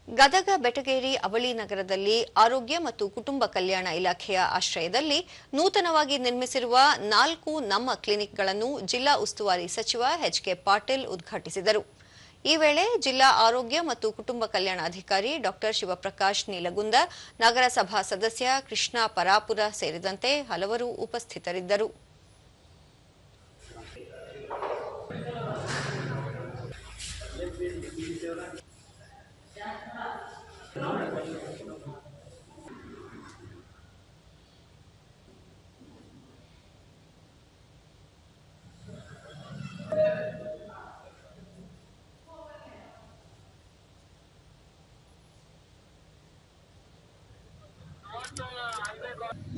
ಗದಗ ಬೆಟಗೇರಿ ಅವಳಿ ನಗರದಲ್ಲಿ ಆರೋಗ್ಯ ಮತ್ತು ಕುಟುಂಬ ಕಲ್ಯಾಣ ಇಲಾಖೆಯ ಆಶ್ರಯದಲ್ಲಿ ನೂತನವಾಗಿ ನಿರ್ಮಿಸಿರುವ 4 ನಮ್ಮ ಕ್ಲಿನಿಕ್ಗಳನ್ನು ಜಿಲ್ಲಾ ಉಸ್ತುವಾರಿ ಸಚಿವ ಎಚ್.ಕೆ. ಪಾಟೀಲ್ ಉದ್ಘಾಟಿಸಿದರು. ಈ ವೇಳೆ ಜಿಲ್ಲಾ ಆರೋಗ್ಯ ಮತ್ತು ಕುಟುಂಬ ಕಲ್ಯಾಣಾಧಿಕಾರಿ ಡಾ. ಶಿವಪ್ರಕಾಶ್ ನೀಲಗುಂದ, ನಗರಸಭಾ ಸದಸ್ಯ ಕೃಷ್ಣ ಪರಾಪುರ ಸೇರಿದಂತೆ ಹಲವರು ಉಪಸ್ಥಿತರಿದ್ದರು.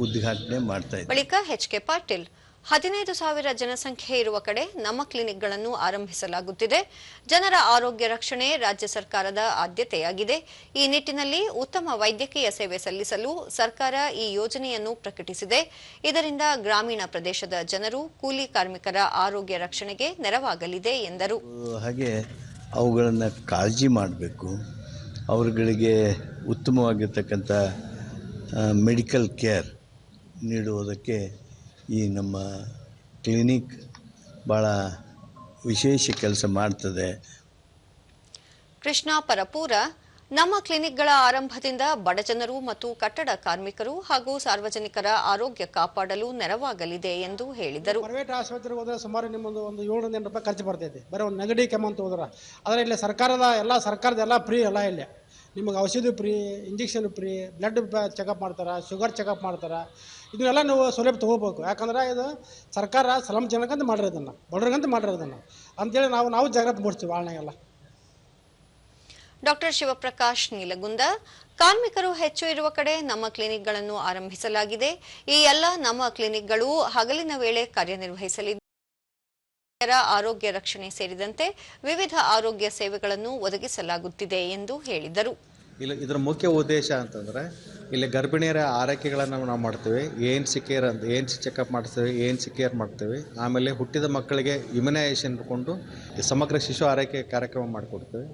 ಉದ್ಘಾಟನೆ ಮಾಡ್ತಾ ಇದ್ದಾರೆ. ಬಳಿಕ ಎಚ್.ಕೆ. ಪಾಟೀಲ್ 15,000 ಜನಸಂಖ್ಯೆ ಇರುವ ಕಡೆ ನಮ್ಮ ಕ್ಲಿನಿಕ್ಗಳನ್ನು ಆರಂಭಿಸಲಾಗುತ್ತಿದೆ. ಜನರ ಆರೋಗ್ಯ ರಕ್ಷಣೆ ರಾಜ್ಯ ಸರ್ಕಾರದ ಆದ್ಯತೆಯಾಗಿದೆ. ಈ ನಿಟ್ಟಿನಲ್ಲಿ ಉತ್ತಮ ವೈದ್ಯಕೀಯ ಸೇವೆ ಸಲ್ಲಿಸಲು ಸರ್ಕಾರ ಈ ಯೋಜನೆಯನ್ನು ಪ್ರಕಟಿಸಿದೆ. ಇದರಿಂದ ಗ್ರಾಮೀಣ ಪ್ರದೇಶದ ಜನರು, ಕೂಲಿ ಕಾರ್ಮಿಕರ ಆರೋಗ್ಯ ರಕ್ಷಣೆಗೆ ನೆರವಾಗಲಿದೆ ಎಂದರು. ಹಾಗೆ ಅವುಗಳನ್ನು ಕಾಳಜಿ ಮಾಡಬೇಕು. ಅವರುಗಳಿಗೆ ಉತ್ತಮವಾಗಿರ್ತಕ್ಕಂಥ ಮೆಡಿಕಲ್ ಕೇರ್ ನೀಡುವುದಕ್ಕೆ ಈ ನಮ್ಮ ಕ್ಲಿನಿಕ್ ಭಾಳ ವಿಶೇಷ ಕೆಲಸ ಮಾಡ್ತದೆ. ಕೃಷ್ಣ ಪರಪೂರ ನಮ್ಮ ಕ್ಲಿನಿಕ್ಗಳ ಆರಂಭದಿಂದ ಬಡಜನರು ಮತ್ತು ಕಟ್ಟಡ ಕಾರ್ಮಿಕರು ಹಾಗೂ ಸಾರ್ವಜನಿಕರ ಆರೋಗ್ಯ ಕಾಪಾಡಲು ನೆರವಾಗಲಿದೆ ಎಂದು ಹೇಳಿದರು. ಪ್ರೈವೇಟ್ ಆಸ್ಪತ್ರೆಗೆ ಹೋದರೆ ಸುಮಾರು ನಿಮ್ಮದು ಒಂದು 700 ರೂಪಾಯಿ ಖರ್ಚು ಬರ್ತೈತಿ. ಬರೀ ಒಂದು ನೆಗಡಿ ಕೆಮ್ಮು ಅಂತ ಹೋದ್ರೆ, ಆದರೆ ಇಲ್ಲಿ ಸರ್ಕಾರದ ಎಲ್ಲ ಫ್ರೀ ಎಲ್ಲ ಇಲ್ಲಿ. ನಿಮಗೆ ಔಷಧಿ free, injection free, blood checkup ಮಾಡ್ತಾರೆ, ಶುಗರ್ ಚೆಕಪ್ ಮಾಡ್ತಾರೆ. ಇದನ್ನೆಲ್ಲ ನೀವು ಸೌಲಭ್ಯ ತೊಗೋಬೇಕು. ಯಾಕಂದ್ರೆ ಇದು ಸರ್ಕಾರ ಸಲಮ್ ಜನಕ್ಕಂತ ಮಾಡಿರೋದನ್ನು, ಬಡವ್ರಿಗಂತ ಮಾಡಿರೋದನ್ನು ಅಂತೇಳಿ ನಾವು ಜಾಗ್ರತೆ ಮೂಡಿಸ್ತೀವಿ ಆಳ್ನಾಗೆಲ್ಲ. ಡಾ. ಶಿವಪ್ರಕಾಶ್ ನೀಲಗುಂದ, ಕಾರ್ಮಿಕರು ಹೆಚ್ಚು ಇರುವ ಕಡೆ ನಮ್ಮ ಕ್ಲಿನಿಕ್ಗಳನ್ನು ಆರಂಭಿಸಲಾಗಿದೆ. ಈ ಎಲ್ಲ ನಮ್ಮ ಕ್ಲಿನಿಕ್ಗಳು ಹಗಲಿನ ವೇಳೆ ಕಾರ್ಯನಿರ್ವಹಿಸಲಿದ್ದು ಆರೋಗ್ಯ ರಕ್ಷಣೆ ಸೇರಿದಂತೆ ವಿವಿಧ ಆರೋಗ್ಯ ಸೇವೆಗಳನ್ನು ಒದಗಿಸಲಾಗುತ್ತಿದೆ ಎಂದು ಹೇಳಿದರು. ಇದರ ಮುಖ್ಯ ಉದ್ದೇಶ ಅಂತಂದರೆ ಇಲ್ಲಿ ಗರ್ಭಿಣಿಯರ ಆರೈಕೆಗಳನ್ನು ನಾವು ಮಾಡ್ತೇವೆ. ANC ಕೇರ್ ಅಂತ ANC ಚೆಕಪ್ ಮಾಡ್ತೇವೆ, ANC ಕೇರ್ ಮಾಡ್ತೇವೆ. ಆಮೇಲೆ ಹುಟ್ಟಿದ ಮಕ್ಕಳಿಗೆ ಇಮ್ಯುನೈಸೇಷನ್ ಕೊಂಡು ಸಮಗ್ರ ಶಿಶು ಆರೈಕೆ ಕಾರ್ಯಕ್ರಮ ಮಾಡಿಕೊಡ್ತೇವೆ.